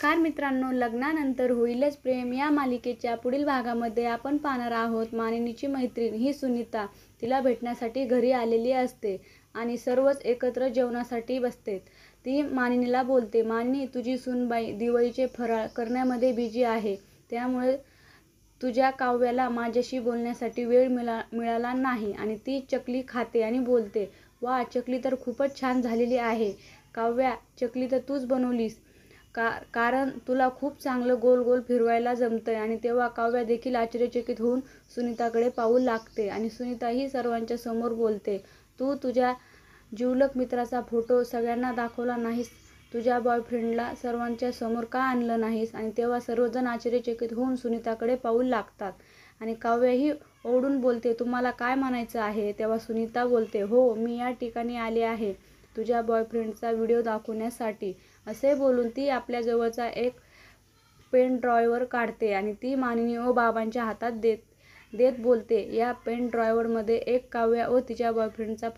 नमस्कार मित्रांनो, लग्नानंतर होईलच प्रेम या मालिकेच्या पुढील भागामध्ये आपण पाहणार आहोत मानिनीची मैत्रीण ही सुनीता तिला भेटण्यासाठी घरी आलेली असते आणि सर्वच एकत्र जेवणासाठी बसतात। ती मानिनीला बोलते, मानिनी तुझी सूनबाई दिवाळीचे फराळ करण्यामध्ये बिझी आहे, त्यामुळे तुझ्या काव्याला माझ्याशी बोलण्यासाठी वेळ मिळाला नाही। आणि ती चकली खाते आणि बोलते, वा चकली तर खूपच छान झालेली आहे काव्या, चकली तर तूच बनवलीस कारण तुला खूप चांगलं गोल गोल फिरवायला जमतंय। आणि तेव्हा काव्या देखील आश्चर्यचकित होऊन सुनीताकडे पाहू लागते आणि सुनीता ही सर्वांच्या समोर बोलते, तू तुझ्या जिवलग मित्राचा फोटो सगळ्यांना दाखवला नाहीस, तुझ्या बॉयफ्रेंडला सर्वांच्या समोर का आणलं नाहीस। आणि तेव्हा सर्वजण आश्चर्यचकित होऊन सुनीताकडे पाहू लागतात आणि काव्या ही ओरडून बोलते, तुम्हाला काय म्हणायचं आहे। तेव्हा सुनीता बोलते, हो मी या ठिकाणी आले आहे तुझ्या बॉयफ्रेंडचा व्हिडिओ दाखवण्यासाठी। असे बोलून ती आपल्या जवळचा एक पेन ड्रायव्हर काढते आणि ती मानिनी व बाबांच्या हातात देत बोलते, या पेन ड्रायव्हरमध्ये एक काव्या व तिच्या बॉयफ्रेंडचा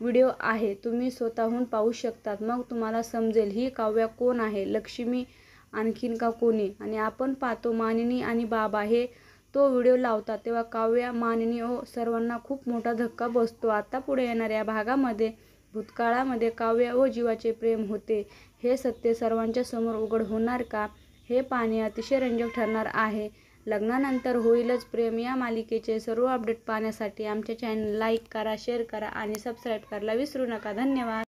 व्हिडिओ आहे, तुम्ही स्वतःहून पाहू शकतात, मग तुम्हाला समजेल ही काव्या कोण आहे, लक्ष्मी आणखीन का कोणी। आणि आपण पाहतो मानिनी आणि बाबा हे तो व्हिडिओ लावतात तेव्हा काव्या, मानिनी व सर्वांना खूप मोठा धक्का बसतो। आता पुढे येणाऱ्या भागामध्ये भूतकाळामध्ये काव्या व जीवाचे प्रेम होते हे सत्य सर्वांच्या समोर उघड होणार का, हे पाहणे अतिशय रंजक ठरणार आहे। लग्नानंतर होईलच प्रेम या मालिकेचे सर्व अपडेट पाहण्यासाठी आमच्या चॅनल लाईक करा, शेअर करा आणि सबस्क्राईब करायला विसरू नका। धन्यवाद।